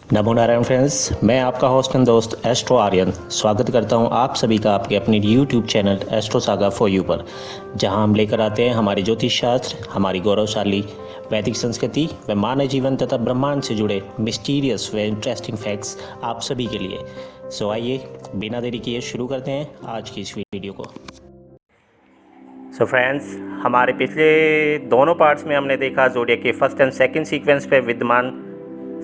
नमो Narayan friends, मैं आपका host and दोस्त एस्ट्रो आर्यन स्वागत करता हूं आप सभी का आपके अपने YouTube channel astro saga for you पर, जहां हम लेकर आते हैं हमारे ज्योतिष शास्त्र, हमारी गौरवशाली वैदिक संस्कृति व मानव जीवन तथा ब्रह्मांड से जुड़े मिस्टीरियस व इंटरेस्टिंग फैक्ट्स आप सभी के लिए। सो आइए बिना देरी किए शुरू करते हैं आज की इस वीडियो को। सो फ्रेंड्स, हमारे पिछले दोनों पार्ट्स में हमने देखा ज़ोडिएक के फर्स्ट एंड सेकंड सीक्वेंस पे विद्यमान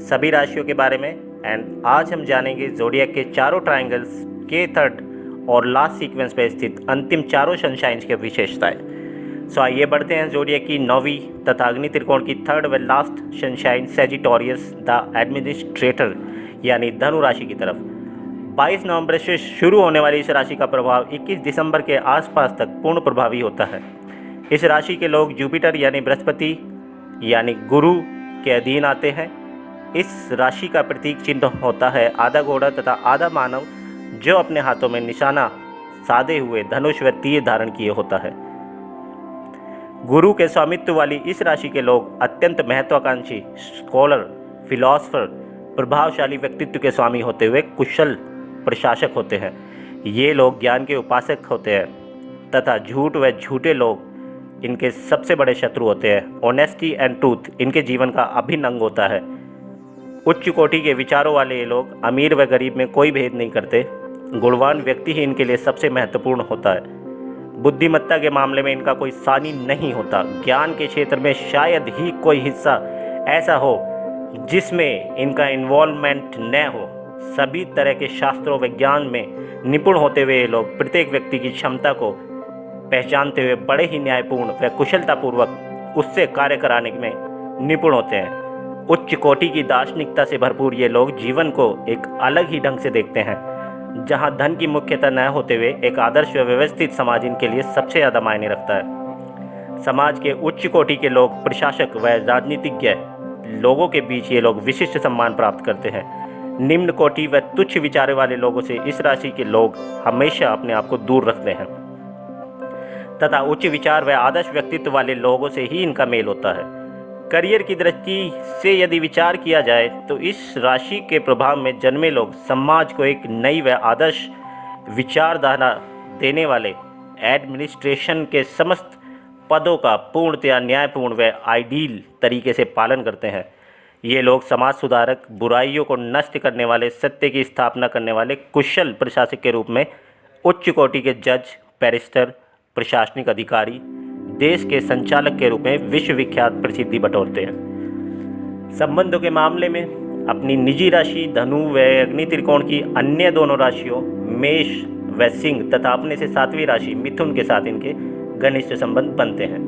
सभी राशियों के बारे में, एंड आज हम जानेंगे ज़ोडिएक के चारों ट्रायंगल्स के थर्ड और लास्ट सीक्वेंस पे स्थित अंतिम चारों सनशाइन्स की विशेषताएं। सो आइए बढ़ते हैं ज़ोडिएक की नौवीं तथा अग्नि त्रिकोण की थर्ड व लास्ट सनशाइन सेजिटोरियस द एडमिनिस्ट्रेटर यानी धनु राशि की तरफ। 22 नवंबर से शुरू होने वाली इस राशि का प्रभाव 21 दिसंबर के आसपास तक पूर्ण प्रभावी होता है। इस राशि के लोग जुपिटर यानी बृहस्पति यानी गुरु के अधीन आते हैं। इस राशि का प्रतीक चिन्ह होता है आधा घोड़ा तथा आधा मानव, जो अपने हाथों में निशाना साधे हुए धनुष व तीर धारण किए होता है। गुरु के स्वामित्व वाली इस राशि के लोग अत्यंत महत्वाकांक्षी, स्कॉलर, फिलॉसफर, प्रभावशाली व्यक्तित्व के स्वामी होते हुए कुशल प्रशासक होते हैं। ये लोग ज्ञान के उपासक होते हैं तथा झूठ व झूठे लोग इनके सबसे बड़े शत्रु होते हैं। ऑनेस्टी एंड ट्रूथ इनके जीवन का अभिन्न अंग होता है। उच्च कोटि के विचारों वाले ये लोग अमीर व गरीब में कोई भेद नहीं करते। गुणवान व्यक्ति ही इनके लिए सबसे महत्वपूर्ण होता है। बुद्धिमत्ता के मामले में इनका कोई सानी नहीं होता। ज्ञान के क्षेत्र में शायद ही कोई हिस्सा ऐसा हो जिसमें इनका इन्वॉल्वमेंट न हो। सभी तरह के शास्त्रों व ज्ञान में निपुण होते हुए ये लोग प्रत्येक व्यक्ति की क्षमता को पहचानते हुए बड़े ही न्यायपूर्ण व कुशलतापूर्वक उससे कार्य कराने में निपुण होते हैं। उच्च कोटि की दार्शनिकता से भरपूर ये लोग जीवन को एक अलग ही ढंग से देखते हैं, जहां धन की मुख्यता न होते हुए एक आदर्श व व्यवस्थित समाज इनके लिए सबसे ज़्यादा मायने रखता है। समाज के उच्च कोटि के लोग, प्रशासक व राजनीतिज्ञ लोगों के बीच ये लोग विशिष्ट सम्मान प्राप्त करते हैं। निम्न कोटि व तुच्छ विचारों वाले लोगों से इस राशि के लोग हमेशा अपने आप को दूर रखते हैं तथा उच्च विचार व आदर्श व्यक्तित्व वाले लोगों से ही इनका मेल होता है। करियर की दृष्टि से यदि विचार किया जाए तो इस राशि के प्रभाव में जन्मे लोग समाज को एक नई व आदर्श विचारधारा देने वाले एडमिनिस्ट्रेशन के समस्त पदों का पूर्णतया न्यायपूर्ण व आइडियल तरीके से पालन करते हैं। ये लोग समाज सुधारक, बुराइयों को नष्ट करने वाले, सत्य की स्थापना करने वाले कुशल प्रशासक के रूप में उच्च कोटि के जज, बैरिस्टर, प्रशासनिक अधिकारी, देश के संचालक के रूप में विश्वविख्यात प्रसिद्धि बटोरते हैं। संबंधों के मामले में अपनी निजी राशि धनु व अग्नि त्रिकोण की अन्य दोनों राशियों मेष व सिंह तथा अपने से सातवीं राशि मिथुन के साथ इनके घनिष्ठ संबंध बनते हैं।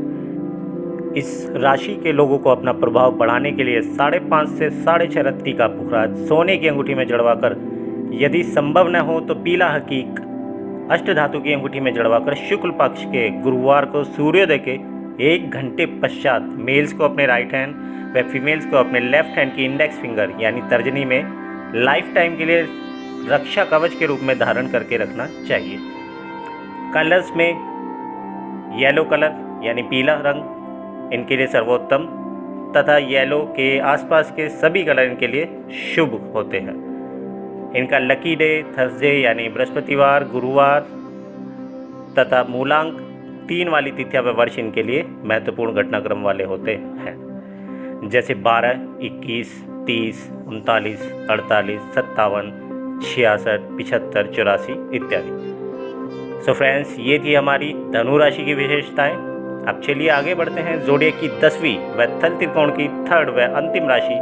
इस राशि के लोगों को अपना प्रभाव बढ़ाने के लिए 5.5 से 6.5 रत्ती का पुखराज सोने की अंगूठी में जड़वाकर, यदि संभव न हो तो पीला हकीक अष्टधातु की अंगूठी में जड़वाकर शुक्ल पक्ष के गुरुवार को सूर्योदय के 1 घंटे पश्चात मेल्स को अपने राइट हैंड व फीमेल्स को अपने लेफ्ट हैंड की इंडेक्स फिंगर यानी तर्जनी में लाइफ टाइम के लिए रक्षा कवच के रूप में धारण करके रखना चाहिए। कलर्स में येलो कलर यानी पीला रंग इनके लिए सर्वोत्तम तथा येलो के आसपास के सभी कलर इनके लिए शुभ होते हैं। इनका लकी डे थर्सडे यानी बृहस्पतिवार, गुरुवार तथा मूलांक 3 वाली तिथियां व वर्ष इनके लिए महत्वपूर्ण घटनाक्रम वाले होते हैं, जैसे 12, 21, 30, 39, 48, 57, 66, 75, 84 इत्यादि। सो फ्रेंड्स, ये थी हमारी धनु राशि की विशेषताएं। अब चलिए आगे बढ़ते हैं ज़ोडिएक की 10वीं व थल त्रिकोण की थर्ड व अंतिम राशि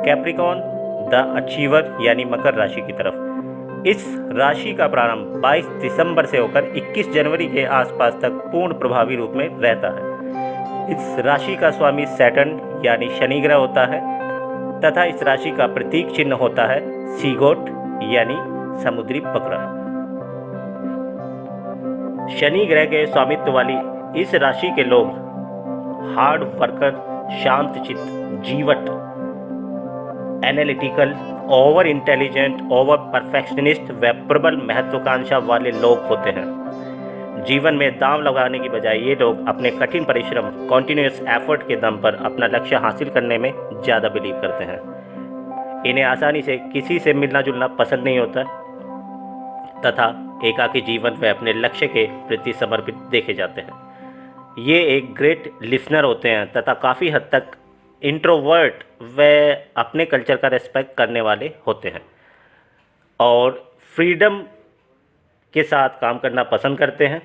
कैप्रिकॉन द अचीवर यानी मकर राशि की तरफ। इस राशि का प्रारंभ 22 दिसंबर से होकर 21 जनवरी के आसपास तक पूर्ण प्रभावी रूप में रहता है। इस राशि का स्वामी सैटर्न यानी शनि ग्रह होता है तथा इस राशि का प्रतीक चिन्ह होता है सीगोट यानी समुद्री बकरा। शनि ग्रह के स्वामित्व वाली इस राशि के लोग हार्ड वर्कर, शांतचित्त, जीवट, analytical, over intelligent, over perfectionist व प्रबल महत्वाकांक्षा वाले लोग होते हैं। जीवन में दांव लगाने की बजाय ये लोग अपने कठिन परिश्रम, कॉन्टिन्यूस एफर्ट के दम पर अपना लक्ष्य हासिल करने में ज़्यादा बिलीव करते हैं। इन्हें आसानी से किसी से मिलना जुलना पसंद नहीं होता तथा एकाकी जीवन व अपने लक्ष्य के प्रति समर्पित देखे जाते हैं। ये एक ग्रेट लिसनर होते हैं तथा काफ़ी हद तक इंट्रोवर्ट व अपने कल्चर का रिस्पेक्ट करने वाले होते हैं और फ्रीडम के साथ काम करना पसंद करते हैं।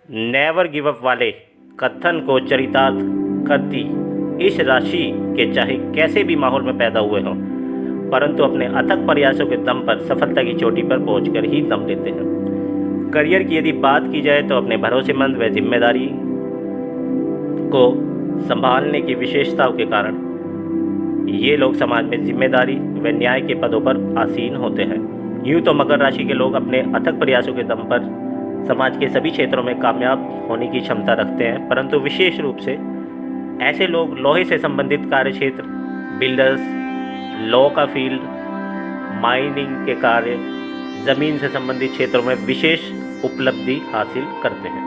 नेवर गिव अप वाले कथन को चरितार्थ करती इस राशि के चाहे कैसे भी माहौल में पैदा हुए हों, परंतु अपने अथक प्रयासों के दम पर सफलता की चोटी पर पहुंचकर ही दम लेते हैं। करियर की यदि बात की जाए तो अपने भरोसेमंद व जिम्मेदारी को संभालने की विशेषताओं के कारण ये लोग समाज में जिम्मेदारी व न्याय के पदों पर आसीन होते हैं। यूँ तो मकर राशि के लोग अपने अथक प्रयासों के दम पर समाज के सभी क्षेत्रों में कामयाब होने की क्षमता रखते हैं, परंतु विशेष रूप से ऐसे लोग लोहे से संबंधित कार्य क्षेत्र, बिल्डर्स, लॉ का फील्ड, माइनिंग के कार्य, ज़मीन से संबंधित क्षेत्रों में विशेष उपलब्धि हासिल करते हैं।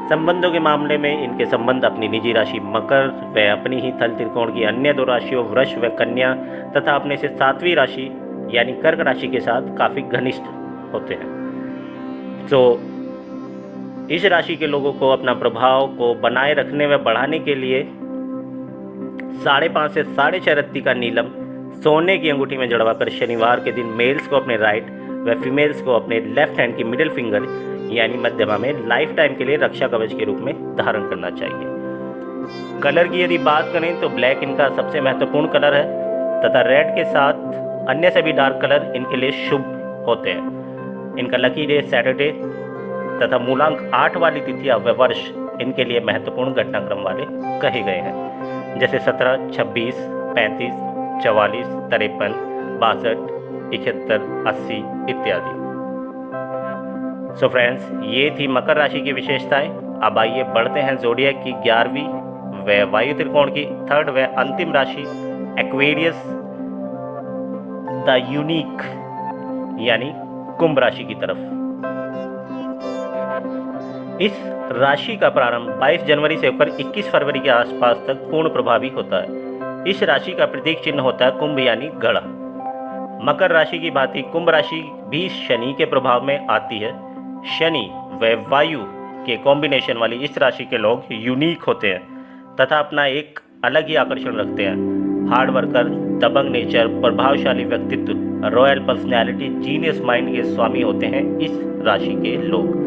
संबंधों के मामले में इनके संबंध अपनी निजी राशि मकर व अपनी ही थल त्रिकोण की अन्य 2 राशियों वृष व कन्या तथा अपने से 7वीं राशि यानी कर्क राशि के साथ काफ़ी घनिष्ठ होते हैं। तो इस राशि के लोगों को अपना प्रभाव को बनाए रखने व बढ़ाने के लिए 5.5 से 6.5 रत्ती का नीलम सोने की अंगूठी में जड़वाकर शनिवार के दिन मेल्स को अपने राइट व फीमेल्स को अपने लेफ्ट हैंड की मिडिल फिंगर यानी मध्यमा में लाइफ टाइम के लिए रक्षा कवच के रूप में धारण करना चाहिए। कलर की यदि बात करें तो ब्लैक इनका सबसे महत्वपूर्ण कलर है तथा रेड के साथ अन्य सभी डार्क कलर इनके लिए शुभ होते हैं। इनका लकी डे सैटरडे तथा मूलांक 8 वाली तिथियां व वर्ष इनके लिए महत्वपूर्ण घटनाक्रम वाले कहे गए हैं, जैसे 17, 26, 35, 44, 53, 62, 71, 80 इत्यादि। सो फ्रेंड्स, ये थी मकर राशि की विशेषताएं। अब आइए बढ़ते हैं ज़ोडिएक की 11वीं व वायु त्रिकोण की 3rd व अंतिम राशि एक्वेरियस द यूनिक यानी कुंभ राशि की तरफ। इस राशि का प्रारंभ 22 जनवरी से होकर 21 फरवरी के आसपास तक पूर्ण प्रभावी होता है। इस राशि का प्रतीक चिन्ह होता है कुंभ यानी घड़ा। मकर राशि की भांति कुंभ राशि भी शनि के प्रभाव में आती है। शनि व वायु के कॉम्बिनेशन वाली इस राशि के लोग यूनिक होते हैं तथा अपना एक अलग ही आकर्षण रखते हैं। हार्ड वर्कर, दबंग नेचर, प्रभावशाली व्यक्तित्व, रॉयल पर्सनैलिटी, जीनियस माइंड के स्वामी होते हैं इस राशि के लोग।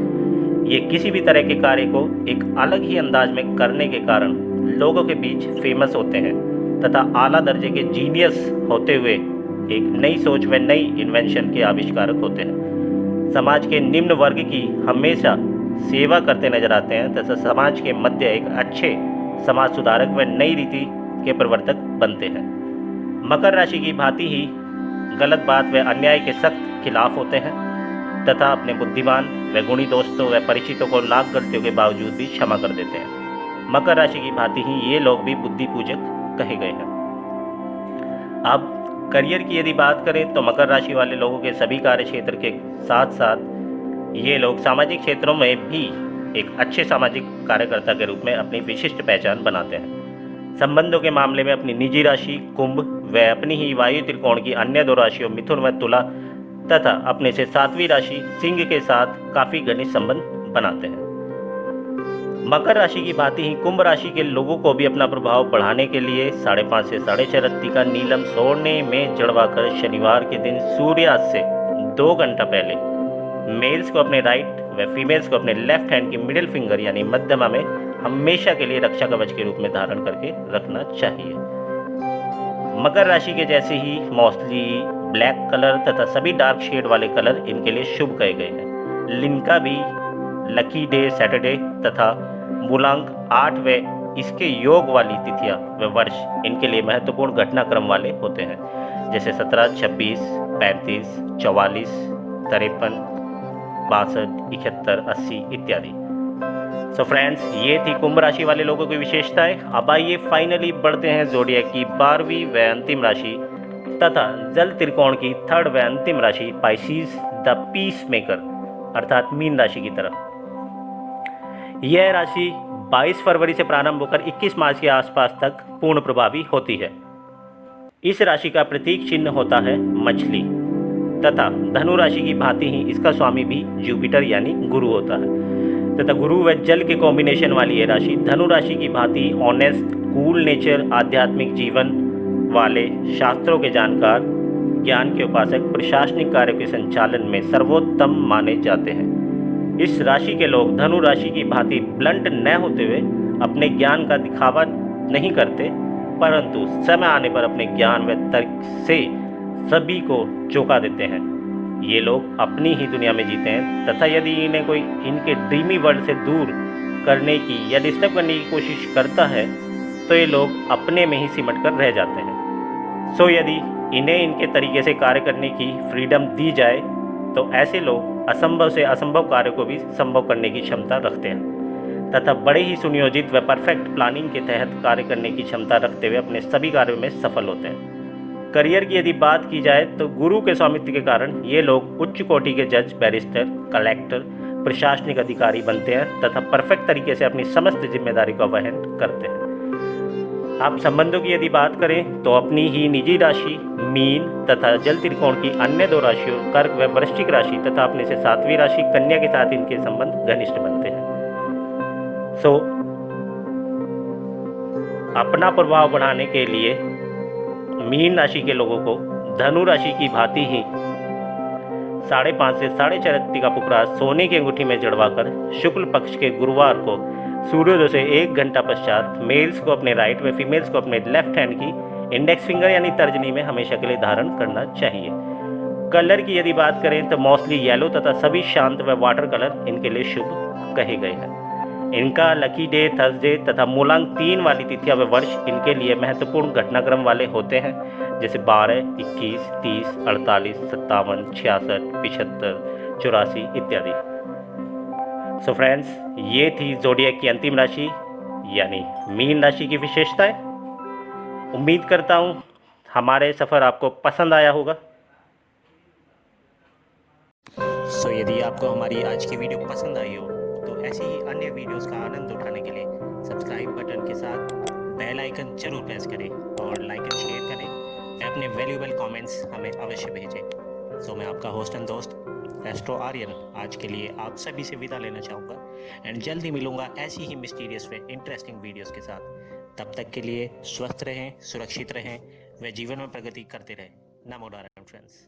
ये किसी भी तरह के कार्य को एक अलग ही अंदाज में करने के कारण लोगों के बीच फेमस होते हैं तथा आला दर्जे के जीनियस होते हुए एक नई सोच व नई इन्वेंशन के आविष्कारक होते हैं। समाज के निम्न वर्ग की हमेशा सेवा करते नजर आते हैं तथा समाज के मध्य एक अच्छे समाज सुधारक व नई रीति के प्रवर्तक बनते हैं। मकर राशि की भांति ही गलत बात व अन्याय के सख्त खिलाफ होते हैं तथा अपने बुद्धिमान व गुणी दोस्तों व परिचितों को लाख गलतियों के बावजूद भी क्षमा कर देते हैं। मकर राशि की भांति ही ये लोग भी बुद्धि पूजक कहे गए हैं। अब करियर की यदि बात करें तो मकर राशि वाले लोगों के सभी कार्य क्षेत्र के साथ साथ ये लोग सामाजिक क्षेत्रों में भी एक अच्छे सामाजिक कार्यकर्ता के रूप में अपनी विशिष्ट पहचान बनाते हैं। संबंधों के मामले में अपनी निजी राशि कुंभ व अपनी ही वायु त्रिकोण की अन्य 2 राशियों मिथुन व तुला तथा अपने से 7वीं राशि सिंह के साथ काफ़ी घनिष्ठ संबंध बनाते हैं। मकर राशि की भांति ही कुंभ राशि के लोगों को भी अपना प्रभाव बढ़ाने के लिए 5.5 से 6.5 रत्ती का नीलम सोने में जड़वाकर शनिवार के दिन सूर्यास्त से 2 घंटा पहले मेल्स को अपने राइट व फीमेल्स को अपने लेफ्ट हैंड की मिडिल फिंगर यानी मध्यमा में हमेशा के लिए रक्षा कवच के रूप में धारण करके रखना चाहिए। मकर राशि के जैसे ही मोस्टली ब्लैक कलर तथा सभी डार्क शेड वाले कलर इनके लिए शुभ कहे गए हैं। इनका भी लकी डे सैटरडे तथा मूलांक 8 व इसके योग वाली तिथियां व वर्ष इनके लिए महत्वपूर्ण घटनाक्रम वाले होते हैं, जैसे 17, 26, 35, 44, 53, 62, 71, 80 इत्यादि। सो फ्रेंड्स, ये थी कुंभ राशि वाले लोगों की विशेषताएं। अब आइए फाइनली बढ़ते हैं ज़ोडिएक की 12वीं व अंतिम राशि तथा जल त्रिकोण की 3rd व अंतिम राशि पाइसेस द पीस मेकर अर्थात मीन राशि की तरफ। यह राशि 22 फरवरी से प्रारंभ होकर 21 मार्च के आसपास तक पूर्ण प्रभावी होती है। इस राशि का प्रतीक चिन्ह होता है मछली तथा धनु राशि की भांति ही इसका स्वामी भी जुपिटर यानी गुरु होता है तथा गुरु व जल के कॉम्बिनेशन वाली ये राशि धनु राशि की भांति ऑनेस्ट, कूल नेचर, आध्यात्मिक जीवन वाले, शास्त्रों के जानकार, ज्ञान के उपासक, प्रशासनिक कार्यों के संचालन में सर्वोत्तम माने जाते हैं। इस राशि के लोग धनु राशि की भांति ब्लंट न होते हुए अपने ज्ञान का दिखावा नहीं करते, परंतु समय आने पर अपने ज्ञान व तर्क से सभी को चौंका देते हैं। ये लोग अपनी ही दुनिया में जीते हैं तथा यदि इन्हें कोई इनके ड्रीमी वर्ल्ड से दूर करने की या डिस्टर्ब करने की कोशिश करता है तो ये लोग अपने में ही सिमट कर रह जाते हैं। सो यदि इन्हें इनके तरीके से कार्य करने की फ्रीडम दी जाए तो ऐसे लोग असंभव से असंभव कार्य को भी संभव करने की क्षमता रखते हैं तथा बड़े ही सुनियोजित व परफेक्ट प्लानिंग के तहत कार्य करने की क्षमता रखते हुए अपने सभी कार्यों में सफल होते हैं। करियर की यदि बात की जाए तो गुरु के स्वामित्व के कारण ये लोग उच्च कोटि के जज, बैरिस्टर, कलेक्टर, प्रशासनिक अधिकारी बनते हैं तथा परफेक्ट तरीके से अपनी समस्त जिम्मेदारी का वहन करते हैं। आप संबंधों की यदि बात करें तो अपनी ही निजी राशि मीन तथा जल त्रिकोण की अन्य 2 राशियों कर्क व वृश्चिक राशि तथा अपने से 7वीं राशि कन्या के साथ इनके संबंध घनिष्ठ बनते हैं। सो अपना प्रभाव बढ़ाने के लिए मीन राशि के लोगों को धनु राशि की भांति ही 5.5 से 4.5 रत्ती का पुकरा सोने की अंगूठी में जड़वाकर शुक्ल पक्ष के गुरुवार को सूर्योदय से 1 घंटा पश्चात मेल्स को अपने राइट व फीमेल्स को अपने लेफ्ट हैंड की इंडेक्स फिंगर यानी तर्जनी में हमेशा के लिए धारण करना चाहिए। कलर की यदि बात करें तो मोस्टली येलो तथा सभी शांत व वाटर कलर इनके लिए शुभ कहे गए हैं। इनका लकी डे थर्सडे तथा मूलांक 3 वाली तिथियां व वर्ष इनके लिए महत्वपूर्ण घटनाक्रम वाले होते हैं, जैसे 12, 21, 30, 48, 57, 66, 75, 84 इत्यादि। सो फ्रेंड्स, ये थी ज़ोडिएक की अंतिम राशि यानी मीन राशि की विशेषताएं। उम्मीद करता हूँ हमारे सफ़र आपको पसंद आया होगा। सो यदि आपको हमारी आज की वीडियो पसंद आई हो तो ऐसी ही अन्य वीडियोस का आनंद उठाने के लिए सब्सक्राइब बटन के साथ बेल आइकन जरूर प्रेस करें और लाइक एंड शेयर करें। अपने वैल्यूएबल कमेंट्स हमें अवश्य भेजें। सो मैं आपका होस्ट एंड दोस्त एस्ट्रो आर्यन आज के लिए आप सभी से विदा लेना चाहूँगा एंड जल्दी मिलूँगा ऐसी ही मिस्टीरियस व इंटरेस्टिंग वीडियोज़ के साथ। तब तक के लिए स्वस्थ रहें, सुरक्षित रहें व जीवन में प्रगति करते रहें। नमो नारायण फ्रेंड्स।